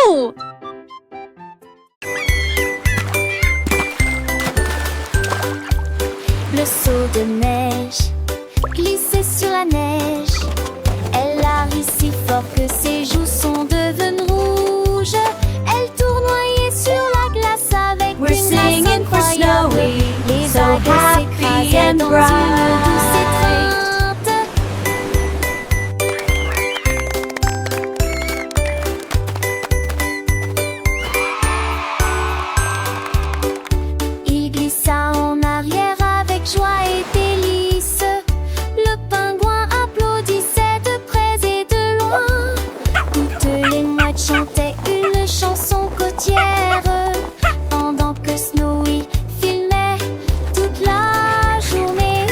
Wouhou! Le seau de neige glissait sur la neige. Elle a ri si fort que ses joues sont devenues rouges. Elle tournoyait sur la glace avec We're une grâce singing for incroyable. Snowy, Les so vagues happy s'écrasaient and dans bright. une douce étreinte. Il glissa en arrière avec joie et délice. Le pingouin applaudissait de près et de loin. Toutes les mouettes chantaient une chanson côtière pendant que Snowy filmait toute la journée.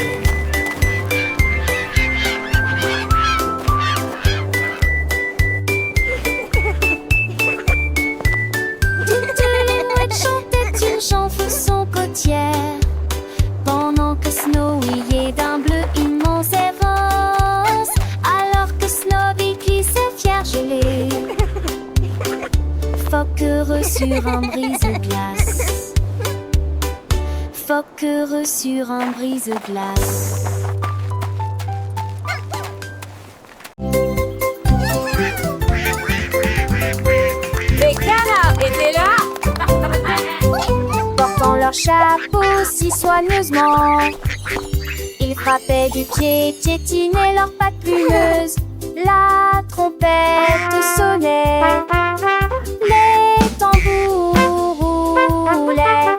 Toutes les mouettes chantaient une chanson côtière pendant que Snowy est d'un bleu immense avance, alors que Snowy glissait fier gelé. Phoque heureux sur un brise-glace. Phoque heureux sur un brise-glace. Les canards étaient là. Portant leur chapeau si soigneusement, ils frappaient du pied, piétinaient leurs pattes plumeuses. La trompette sonnait, les tambours roulaient.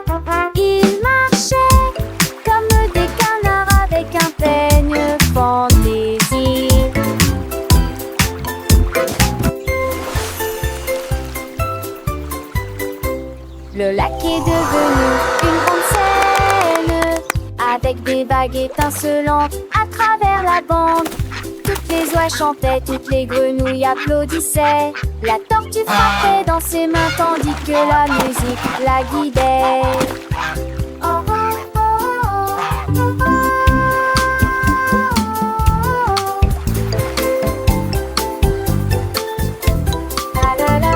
Ils marchaient comme des canards avec un peigne fantaisie. Le lac est devenu une grande scène, avec des vagues étincelantes à travers la bande. Toutes les oies chantaient, toutes les grenouilles applaudissaient. La tortue frappait dans ses mains tandis que la musique la guidait. Oh, oh, oh, oh, oh, oh. La, la, la.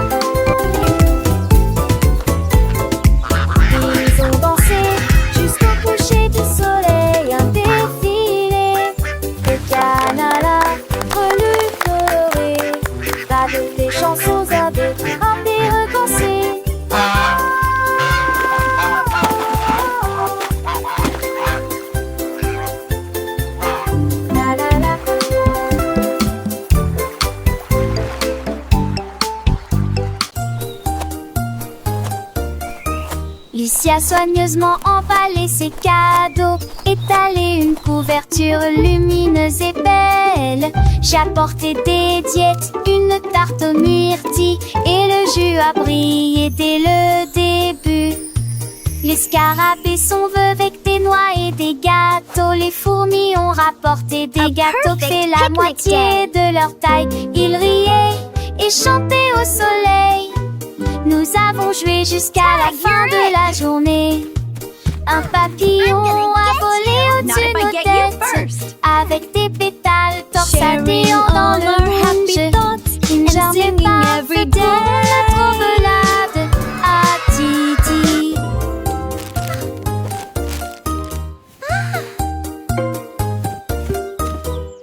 Ils ont dansé jusqu'au coucher du soleil, un défilé de canards relus colorés, avec des chansons à deux, un des recensés. La la la. Lucie a soigneusement emballé ses cadeaux, étalé une couverture lumineuse et belle. J'ai apporté des diètes, une tarte aux myrtilles, et le jus a brillé dès le début. Les scarabées sont veuves avec des noix et des gâteaux. Les fourmis ont rapporté des gâteaux qui fait la moitié de leur taille. Ils riaient et chantaient au soleil. Nous avons joué jusqu'à la fin de la journée. Un papillon a volé au-dessus de nos têtes, avec des pétales torsadillants dans le rouge. Une journée parfaite pour notre balade à Titi.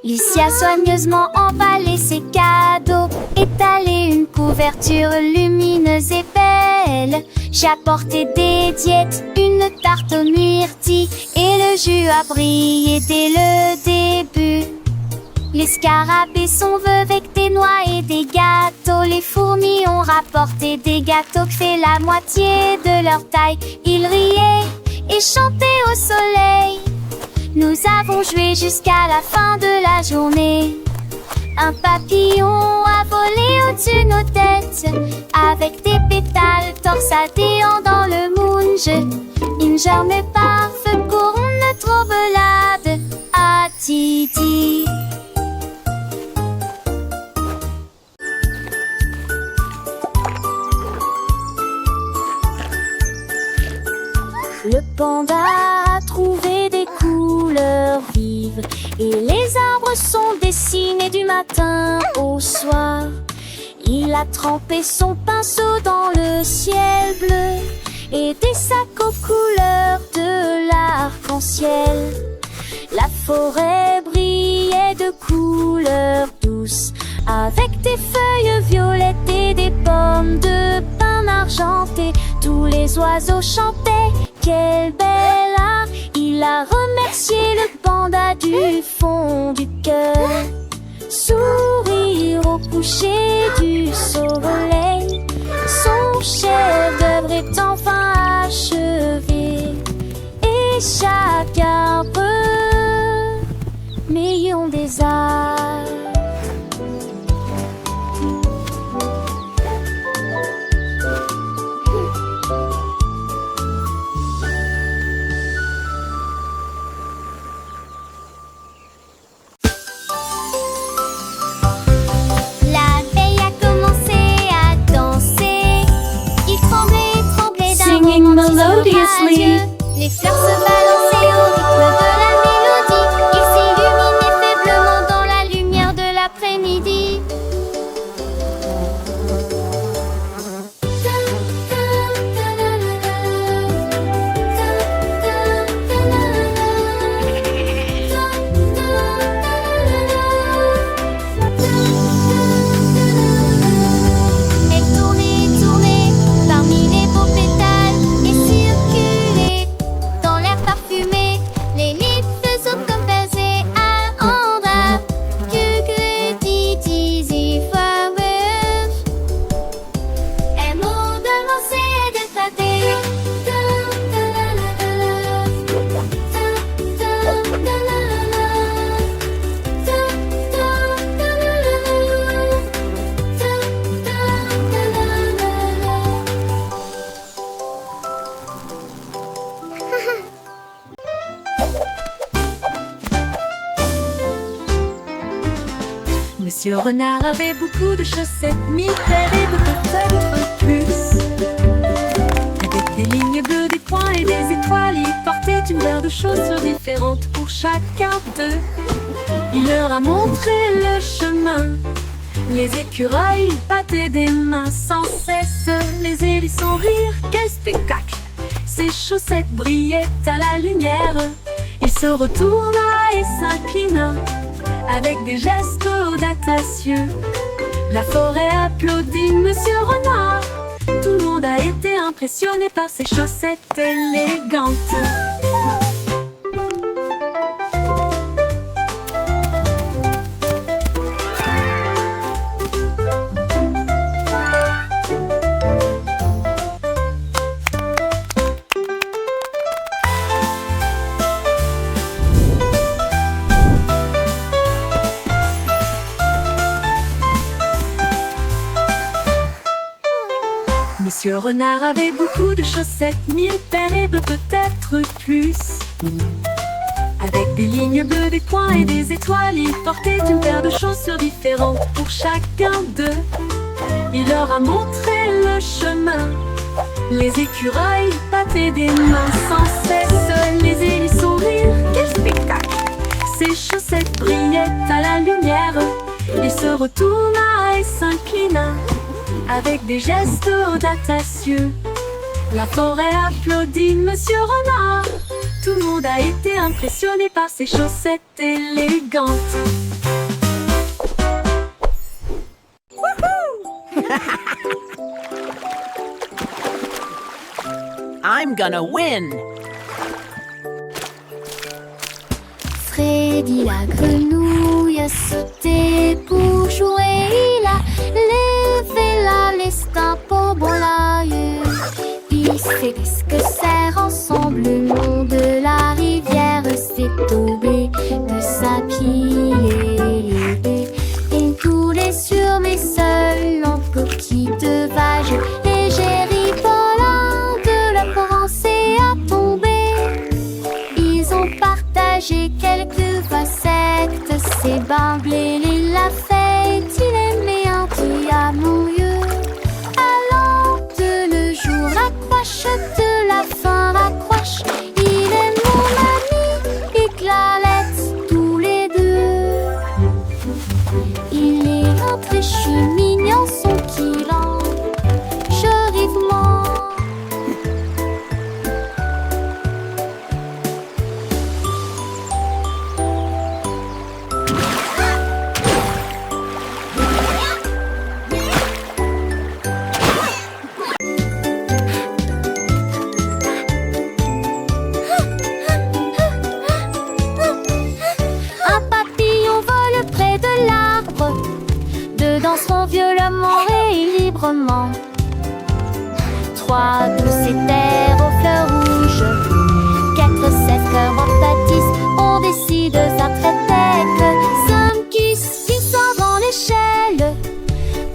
Lucie a soigneusement emballé ses cadeaux, étalé une couverture lumineuse et belle. J'ai apporté des diètes, une tarte aux myrtilles, et le jus a brillé dès le début. Les scarabées sont veuves avec des noix et des gâteaux. Les fourmis ont rapporté des gâteaux qui fait la moitié de leur taille. Ils riaient et chantaient au soleil. Nous avons joué jusqu'à la fin de la journée. Un papillon a volé au-dessus de nos têtes, avec des pétales torsadillants dans le moonge. Une journée parfaite pour notre balade à Titi. Le panda a trouvé des couleurs vives et les arbres sont dessinés du matin au soir. Il a trempé son pinceau dans le ciel bleu et des sacs aux couleurs de l'arc-en-ciel. La forêt brillait de couleurs douces, avec des feuilles violettes et des pommes de pin argentées. Tous les oiseaux chantaient, quel bel art! Il a remercié le panda du fond du cœur. Sourire au coucher du soleil, son chef-d'œuvre est enfin achevé. Et chaque arbre millions des arts. La veille a commencé à danser. Il tremblait, tremblait d'un Singing romantisme melodiously. radieux. Les fleurs se balançaient au rythme de la mélodie. Il s'illuminait faiblement dans la lumière de l'après-midi. Elle tournait, tournait parmi les beaux pétales et circulait dans l'air parfumé. Les livres sont comme basés à Andra. Easy flowers. Un mot de lancer et de tâter. Monsieur Renard avait beaucoup de chaussettes, 1000 paires et peut-être plus. Avec des lignes bleues, des points et des étoiles, il portait une paire de chaussures différentes pour chacun d'eux. Il leur a montré le chemin. Les écureuils battaient des mains sans cesse. Les hérissons rirent, quel spectacle! Ses chaussettes brillaient à la lumière. Il se retourna et s'inclina avec des gestes audacieux. La forêt applaudit Monsieur Renard. Tout le monde a été impressionné par ses chaussettes élégantes. Monsieur Renard avait beaucoup de chaussettes, 1000 paires et peut-être plus. Avec des lignes bleues, des points et des étoiles, il portait une paire de chaussures différentes pour chacun d'eux. Il leur a montré le chemin. Les écureuils battaient des mains sans cesse. Les hérissons rirent, quel spectacle! Ses chaussettes brillaient à la lumière. Il se retourna et s'inclina avec des gestes audacieux. La forêt applaudit Monsieur Renard. Tout le monde a été impressionné par ses chaussettes élégantes. I'm gonna win! Freddy la grenouille a sauté pour jouer. Il a levé la liste un pot bon l'œil. Il s'est dit que serre ensemble le long de la rivière. C'est tombé de sa pied. Il coulait sur mes seuls en petite vague. Léger ripolant de la pensée à tomber. Ils ont partagé quelques facettes. C'est Bamblé, il l'a fait. Il aimait un petit amoureux. Allant de le jour, raccroche de la fin, raccroche. Il est mon ami et Clarette, tous les deux. Il est un très cheminier. danseront violemment et librement. 3 douces éthers aux fleurs rouges, 4 7 cœurs en bâtisse, on décide ça très tête. 5 qui sort dans l'échelle,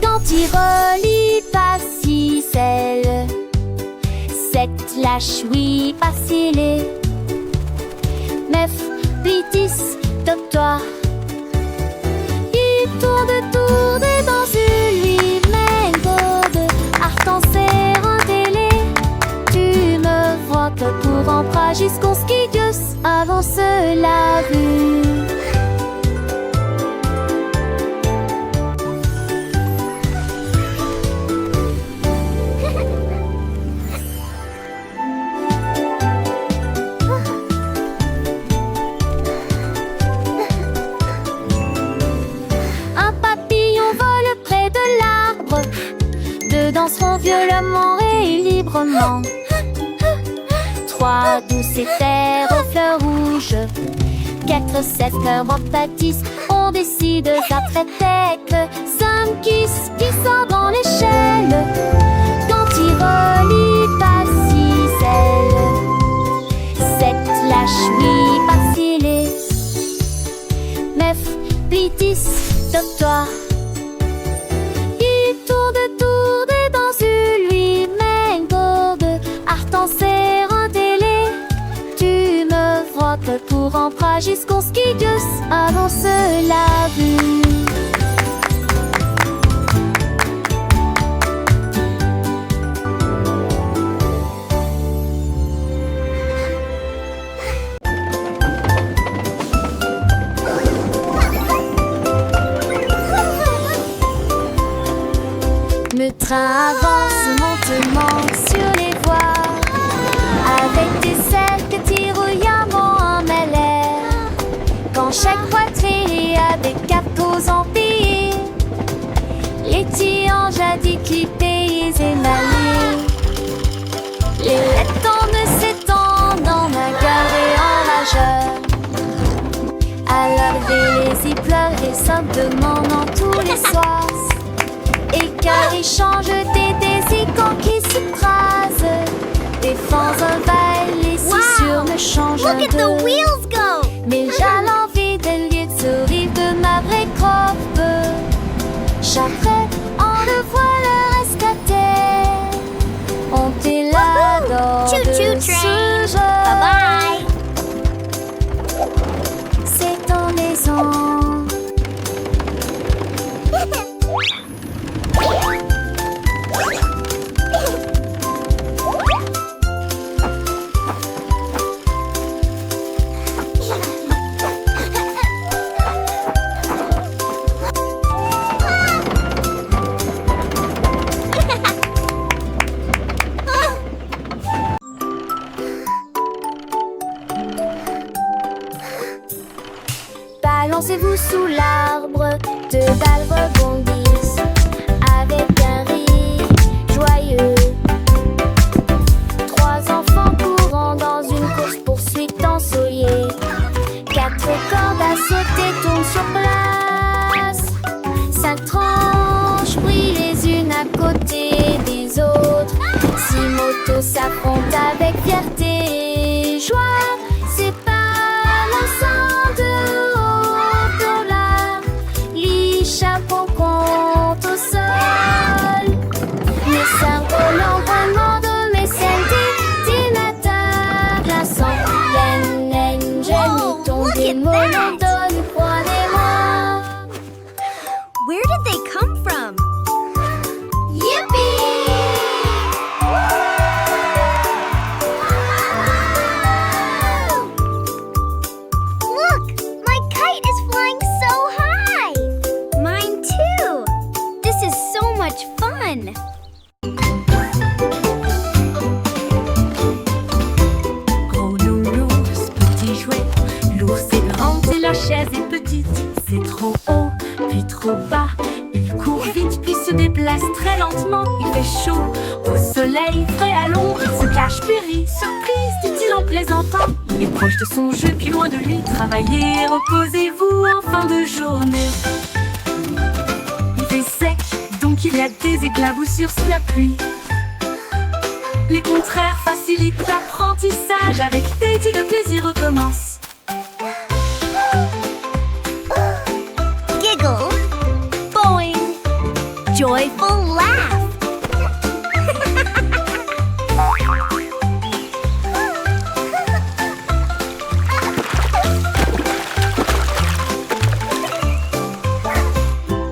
quand il relie pas si celle. 7 lâche oui pas scellé. 9 puis 10 top-toi. Il tourne et dans lui méthode. Art en serre un télé. Tu me vois que pour emprunt jusqu'au ski Dios avance la vue. Danseront violemment et librement. 3 douces éthers aux fleurs rouges, 4 7 cœurs en pâtisse, on décide ça très tête. 5 qui sort dans l'échelle, quand il relie pas si celle. 7 lâche oui pas scellé. 9 puis 10 top-toi. Pour emprunt jusqu'au ski Dios avance la vue. Le train avance lentement sur les voies, avec des selles que tire-ouillamment en mêlée. Quand chaque poitrine a des capos empilés, les tiens jadis clippés et émaillés. Les lettres ne s'étendent en ma gare et en rageur. À l'arrivée, les y pleurent et simplement dans tous les soirs. Et car ils changent des désicants qui s'écrasent. Des fans un bail, les sur me changent Look at the wheels go! Mais j'ai l'envie de lieu de sourire de ma vraie croppe. J'apprends, on le voit le rescater. On t'est là dans Choo-choo de train. ce jeu. Bye C'est en maison. Balancez-vous sous l'arbre, 2 balles rebondissent avec un rire joyeux. 3 enfants courant dans une course-poursuite ensoleillée. 4 cordes à sauter tournent sur place. 5 tranches brillent les unes à côté des autres. 6 motos s'affrontent avec fierté et joie. C'est pas l'ensemble de chapeau compte au sol. Mes cerveaux l'environnement de mes scènes d'ordinateur glaçant. Yen, j'ai tombé monotone, croyez-moi. Where did they come from? Yippee! Look! My kite is flying so high! Mine too! This is so much fun! Gros nounours, petit jouet, l'ours est grand et la chaise est petite. C'est trop haut, puis trop bas. Il court vite, puis se déplace très lentement. Il fait chaud, au soleil, frais à l'ombre. Il se cache, périt, surprise, dit-il en plaisantant. Il est proche de son jeu, puis loin de lui. Travaillez, reposez-vous en fin de journée. Il fait sec, qu'il y a des éclaboussures sous la pluie. Les contraires facilitent l'apprentissage. Avec Teddy, le plaisir recommence. Giggle, boing, joyful laugh.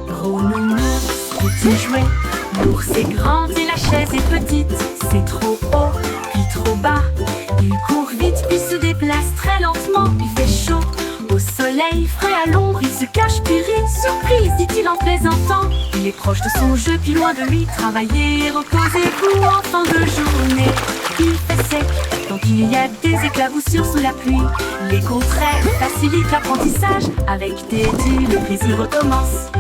Gros nounours, petit jouet, l'ours est grand et la chaise est petite. C'est trop haut, puis trop bas. Il court vite, puis se déplace très lentement. Il fait chaud, au soleil, frais à l'ombre. Il se cache, puis rit, surprise, dit-il en plaisantant. Il est proche de son jeu, puis loin de lui. Travaillez, reposez-vous en fin de journée. Il fait sec, donc il y a des éclaboussures sous la pluie. Les contraires facilitent l'apprentissage. Avec Teddy, le plaisir recommence.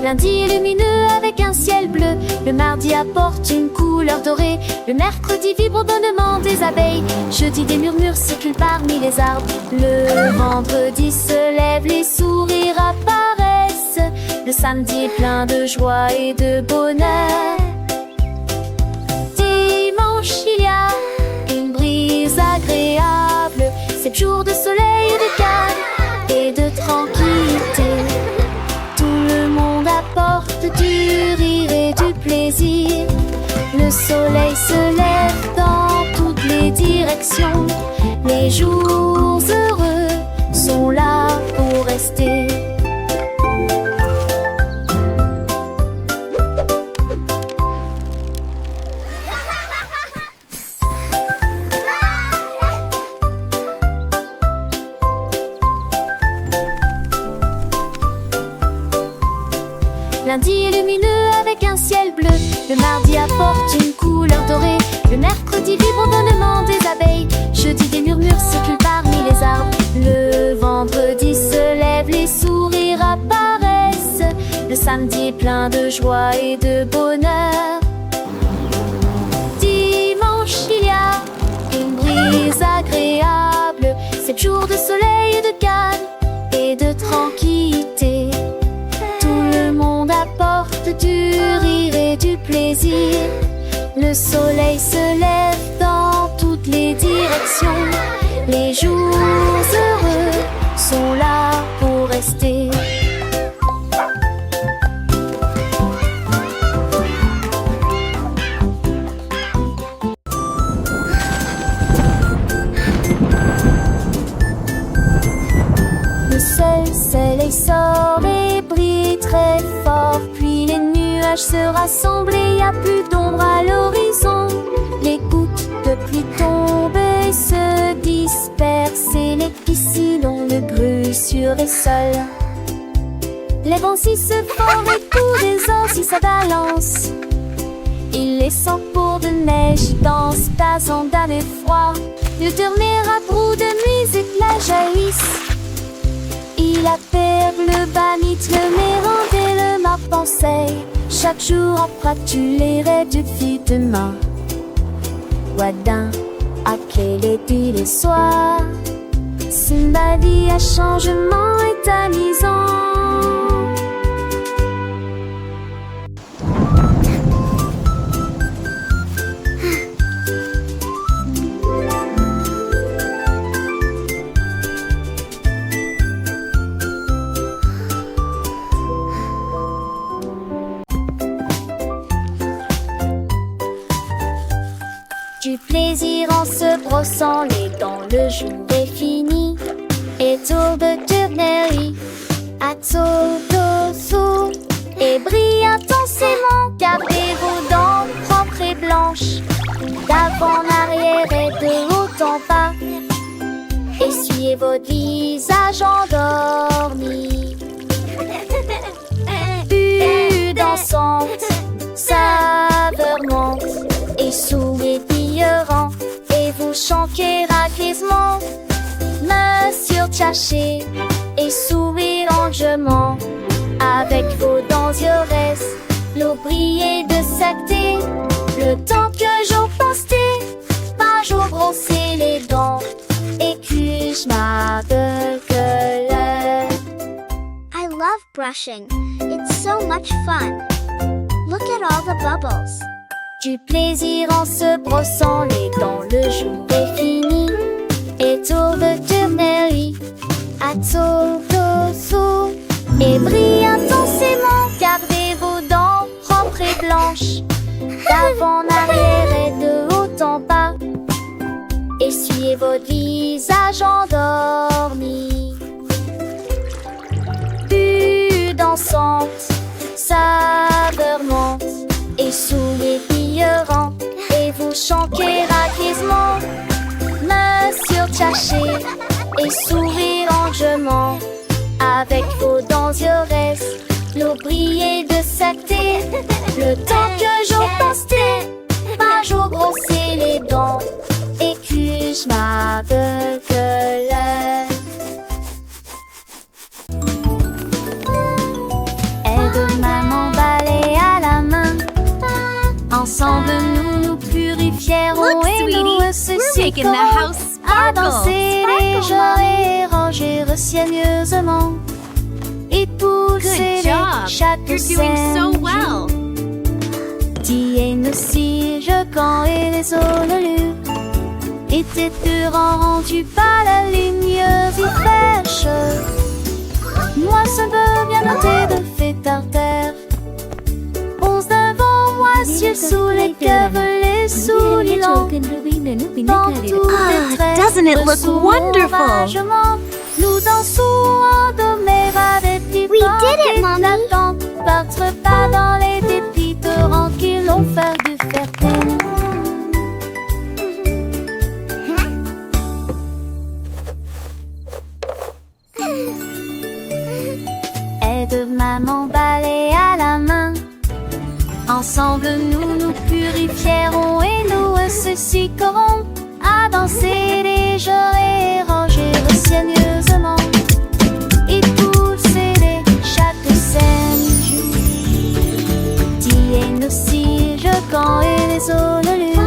Lundi est lumineux avec un ciel bleu. Le mardi apporte une couleur dorée. Le mercredi vibre au bonnement des abeilles. Jeudi des murmures circulent parmi les arbres. Le vendredi se lève, les sourires apparaissent. Le samedi est plein de joie et de bonheur. Dimanche il y a une brise agréable. 7 jours de soleil et de calme et de tranquillité. Apporte du rire et du plaisir. Le soleil se lève dans toutes les directions. Les jours heureux sont là pour rester. Lundi est lumineux avec un ciel bleu. Le mardi apporte une couleur dorée. Le mercredi vibre au bonnement des abeilles. Jeudi des murmures circulent parmi les arbres. Le vendredi se lève, les sourires apparaissent. Le samedi est plein de joie et de bonheur. Dimanche il y a une brise agréable. 7 jours de soleil et de calme et de tranquillité. Apporte du rire et du plaisir. Le soleil se lève dans toutes les directions. Les jours heureux sont là pour rester. Le soleil sort et brille très fort. Puis les nuages se rassemblent et y a plus d'ombre à l'horizon. Les gouttes de pluie tombent et se dispersent. Et les piscines ont le grue sur les sols. Les vents si se forment et tous les os si ça balance. Il les sent pour de neige dans tasant d'un effroi. Le dernier rabrou de nuit éclats jaillissent. Il appelle le banit, le mérande et le marpenseil. Chaque jour après tu les rêves du fit demain. Wadin, à quel est les soirs. Simbadi à changement est amusant. Du plaisir en se brossant les dents, le jour est fini. Et tour de tournerie, à tour d'ossou. Et brille intensément, gardez vos dents propres et blanches. D'avant en arrière et de haut en bas. Essuyez votre visage endormi. Vue dansante, saveur monte et souriant, et vous chantez raquisement. Monsieur Tchaché et sourire longuement. Avec vos dents yores, l'eau brillait de sacté. Le temps que j'en pensais. brushing. It's so much fun. Look at all the bubbles. Du plaisir en se brossant les dents, le jour est fini. Et tour de tournerie, à tour d'ossou. Et brille intensément, gardez vos dents propres et blanches. D'avant en arrière et de haut en bas. Essuyez votre visage endormi. Plus dansante, saveur monte et sourire pillerant. Et vous chantez raquisement, main surcachée et sourire enjouement. Avec vos dents yeux l'eau brillait de saleté. Le temps que jour passerai, pas jour brosser les dents. Et que je m'aveugle. Aide-moi m'emballer à la main. Ensemble nous nous purifierons. Look, et sweetie, nous we're ressusciterons. making the house À sparkle. danser légers et ranger soigneusement. Et pousser Good job. chaque You're doing so scène. well. Tiens aussi, je quand et les ololus étaient rendus par la lumineuse et fraîche. Moi, ça peut bien noter de fait par terre. Onze devant moi, ciel sous les les souliers longs. Dans tous les traits, doesn't it look sous wonderful? l'oragement, nous dansons endormés avec des We did it, Mommy. Battre pas dans les dépits torrents qui l'ont fait du fertile. Aide-moi m'emballer à la main. Ensemble nous nous purifierons et nous ressusciterons. À danser légers et ranger soigneusement. Et pousser chaque scène. Tiens aussi, je quand et les ololus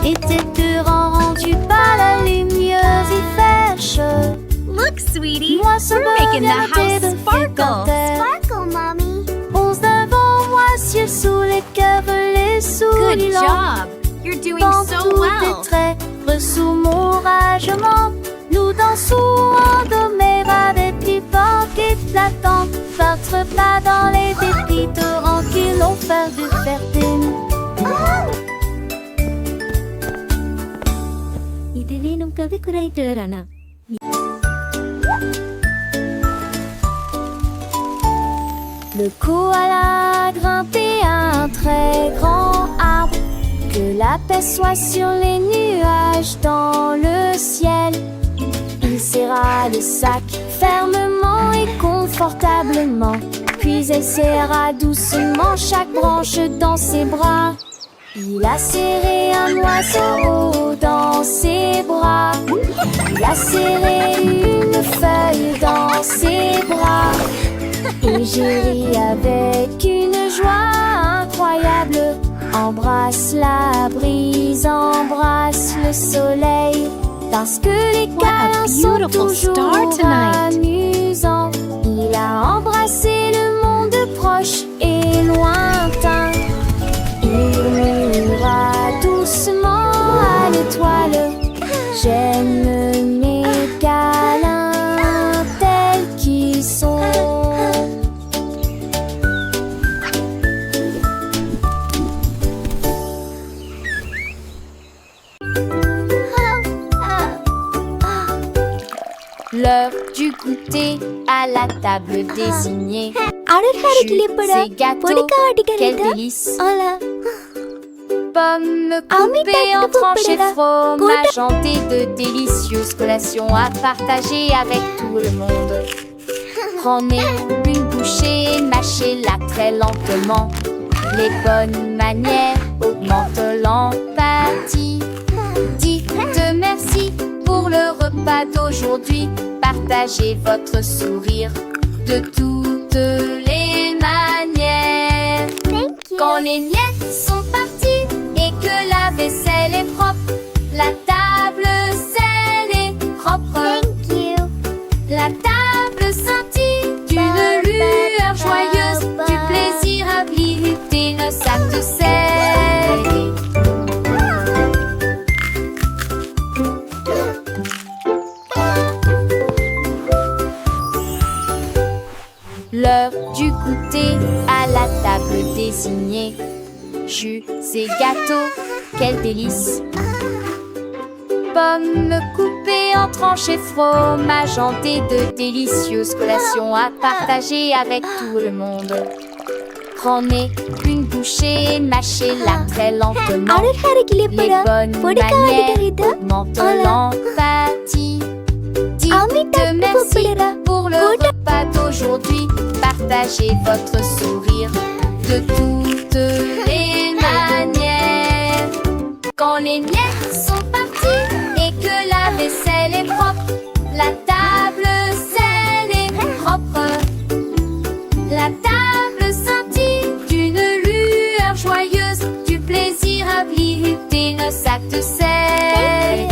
étaient rendus par la lumineuse et fraîche. Look, sweetie, Moi, ça we're me making vient the house de sparkle. Sparkle, Mommy. Onze devant moi, ciel sous les cœurs, les souliers Good longs. job. You're doing Dans so tous well. les traits, sous mon ragement, nous dansons endormés avec les portes éclatantes. Battre pas dans les dépits torrents qui l'ont fait du fertile. Le koala a grimpé à un très grand arbre. Que la paix soit sur les nuages dans le ciel. Il serra le sac fermement et confortablement. Puis il serra doucement chaque branche dans ses bras. Il a serré un oiseau dans ses bras. Il a serré une feuille dans ses bras. Et j'ai ri avec une joie incroyable. Embrasse la brise, embrasse le soleil. Parce que les câlins sont beautiful star toujours tonight. amusants. Il a embrassé le monde proche et lointain. Il murmura doucement à l'étoile. J'aime mes câlins tels qu'ils sont. L'heure du goûter à la table désignée. Jus et gâteaux, quel délice. Pommes coupées en tranches et fromage hanté, de délicieuses collations à partager avec tout le monde. Prenez une bouchée et mâchez-la très lentement. Les bonnes manières augmentent l'empathie. Dites merci pour le repas d'aujourd'hui. Partagez votre sourire de toutes les manières. Thank you. Quand les miettes sont parties et que la vaisselle est propre, la table celle est propre. Thank you. La table scintille d'une lumière signé jus et gâteaux, quel délice! Pommes coupées en tranches et fromage hanté, de délicieuses collations à partager avec tout le monde. Prenez une bouchée, mâchez-la très lentement. Les bonnes manières augmentent l'empathie. Dites merci pour le repas d'aujourd'hui. Partagez votre sourire de toutes les manières. Quand les miettes sont parties et que la vaisselle est propre, la table selle est propre. La table scintille d'une lueur joyeuse, du plaisir à visiter le sac de sel.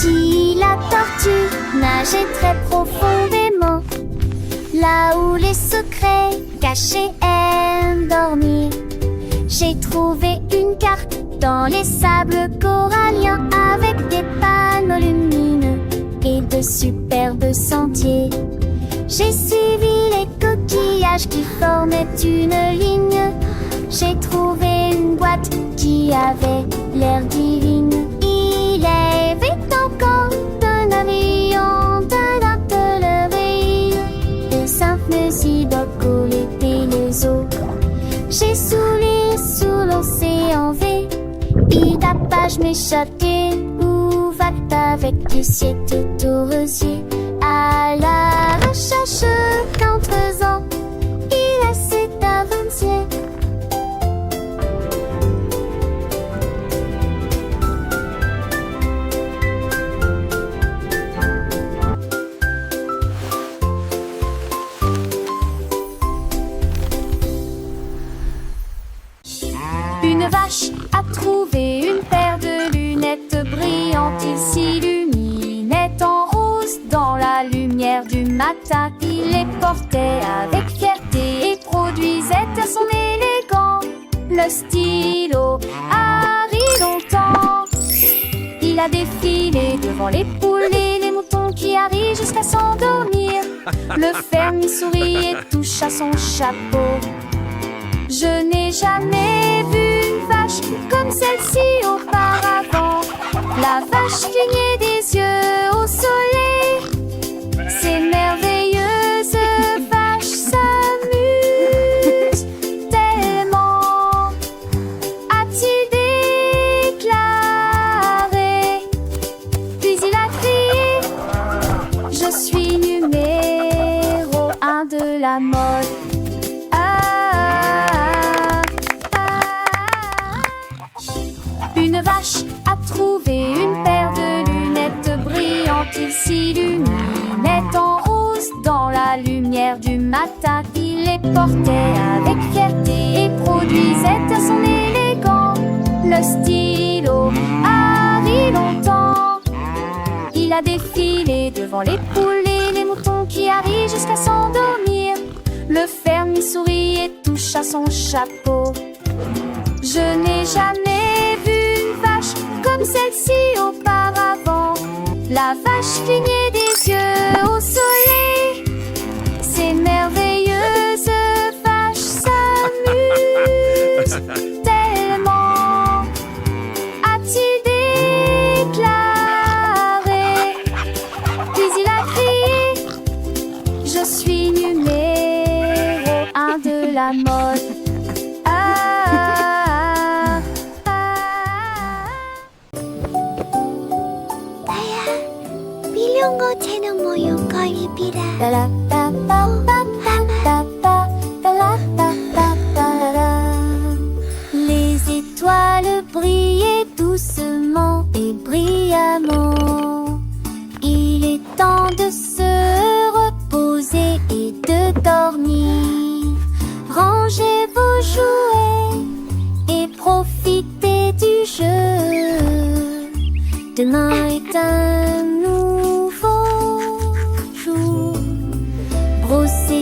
Dit la tortue nageait très profondément, là où les secrets cachés aiment dormir. J'ai trouvé une carte dans les sables coralliens, avec des panneaux lumineux et de superbes sentiers. J'ai suivi les coquillages qui formaient une ligne. J'ai trouvé une boîte qui avait l'air divine. Il est vite encore d'un avion, d'un atelier, de simples idocoles et les eaux. J'ai souri sous l'océan V, Pidapage m'échappait, où va-t avec du ciel tout au rosier, à la recherche qu'en faisant, il essaie d'avancer. Une vache a trouvé une paire de lunettes brillantes. Il s'illuminait en rose dans la lumière du matin. Il les portait avec fierté et produisait à son élégant le stylo Harry longtemps. Il a défilé devant les poules et les moutons qui arrivent jusqu'à s'endormir. Le fermier sourit et touche à son chapeau. Je n'ai jamais vu une vache comme celle-ci auparavant. La vache clignait des yeux au soleil. Ces merveilleuses vaches s'amusent tellement, a-t-il déclaré. Puis il a crié: je suis numéro 1 de la mode. Une vache a trouvé une paire de lunettes brillantes. Il s'illuminait en rose dans la lumière du matin. Il les portait avec fierté et produisait à son élégant le stylo Harry longtemps. Il a défilé devant les poules et les moutons qui arrivent jusqu'à s'endormir. Le fermier sourit et touche à son chapeau. Je n'ai jamais vu une vache comme celle-ci auparavant. La vache clignait des yeux au soleil. Ces merveilleuses vaches s'amusent tellement, a-t-il déclaré. Puis il a crié: je suis numéro 1 de la mode. 밀령거체는 모욕거리비라. Les étoiles brillaient doucement et brillamment. Il est temps de se reposer et de dormir. Rangez vos jouets et profitez du jeu. Demain est un nouveau jour. Brossez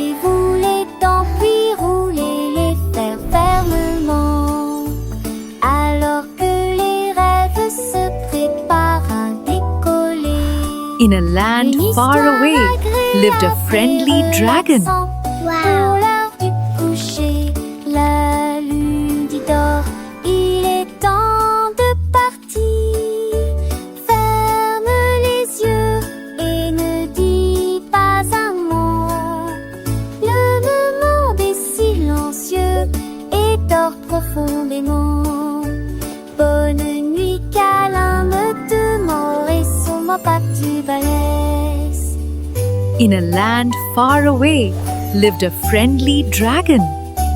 far away lived a friendly dragon. Pour l'heure du coucher, la lune dit dort, il est temps de partir. Ferme les yeux et ne dis pas un mot. Le monde est silencieux et dort profondément. Bonne nuit, câlin, me demeure et sur pas tu balèze. In a land far away lived a friendly dragon.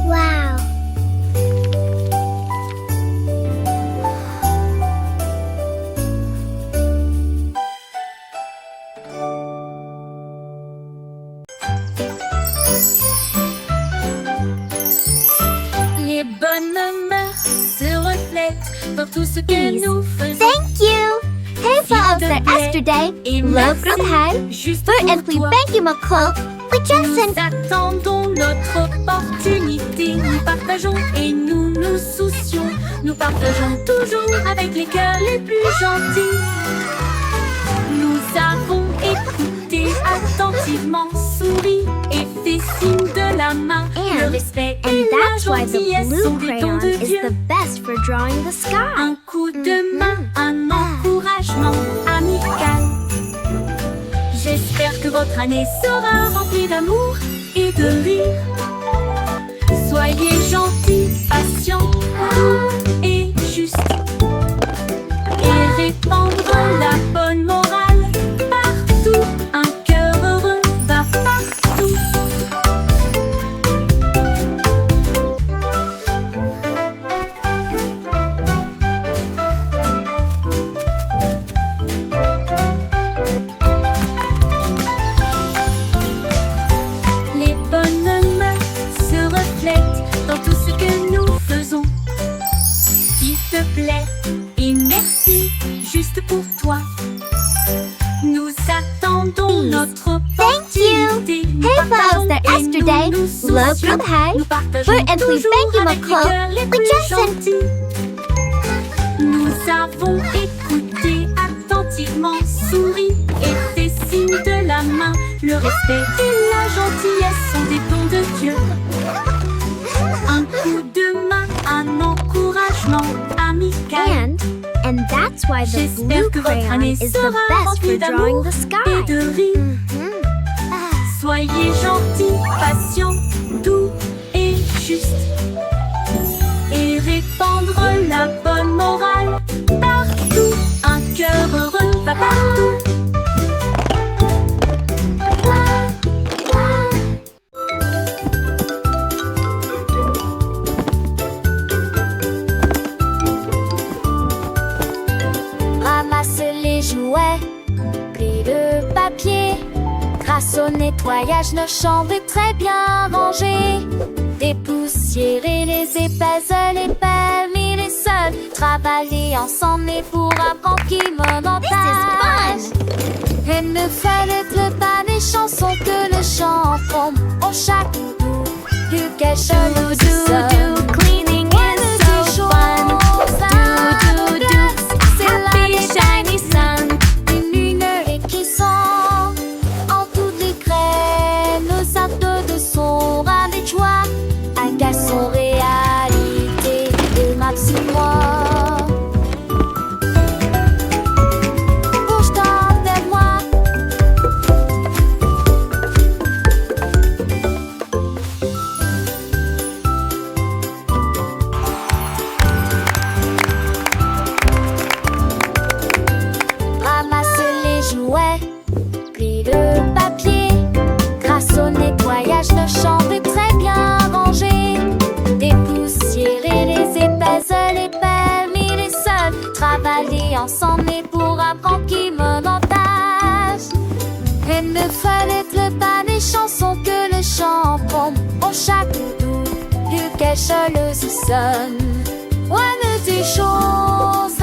Wow. Les bonnes mœurs se reflètent dans tout ce que nous faisons. Thank you. Hej för yesterday. Love from high. Juste För pour en fly toi. bank i McCall. We just Nous sent attendons notre opportunité. Nous partageons et nous nous soucions. Nous partageons toujours avec les cœurs les plus gentils. Nous avons écouté attentivement, souri et fait signe de la main. Le respect et la that's why the gentillesse blue sont des dons crayon de is Dieu. the best for drawing the sky. Un coup de main, un encouragement amical. J'espère que votre année sera remplie d'amour et de rire. Soyez gentils, patients, doux et justes. Et répandre la bonne morale partout. Un cœur heureux va partout. Les bonnes mœurs se reflètent dans tout ce que nous faisons. S'il te plaît et merci, juste pour toi. Nous attendons notre opportunité. Nous Hey, partageons folks, that et yesterday, nous nous love soucions. from high. Nous partageons For and we toujours thank you, avec les McCall. cœurs les We plus just sent- gentils. Nous avons écouté attentivement, souri et fait signe de la main. Le respect et la gentillesse sont des dons de Dieu. Un coup de main, un encouragement amical. And that's why the J'espère blue que votre crayon année is the sera best remplie for drawing d'amour the et sky. de rire. Soyez gentils, patients, doux et justes. Et répandre la bonne morale partout. Un cœur heureux va partout. Ramasse les jouets, plie le papier. Grâce au nettoyage, nos chambres est très bien rangées. Dépoussiérer les épaisseurs, les permis, les sols. Travailler ensemble et pour apprendre qui montage. Et ne fallait pas des chansons que le chanteront. Au chaque doudou, du quelque chose de cleaning is so fun. C'est happy shiny sun. Une lumière qui sent en toutes les crèmes. Nos actes de son rallye de joie. Un garçon réalité de ma petite moi. Bouge-toi vers moi. Ramasse les jouets, plie le papier. Grâce au nettoyage, nos chambres est très bien rangées. Dépoussiérer les épaisseurs, les permis, les sols. Travailler ensemble et pour apprendre qui montage. Et ne fallait pas des chansons que le chanteront. Au chaque doudou, du quelque chose sonne. Ouais, mais des choses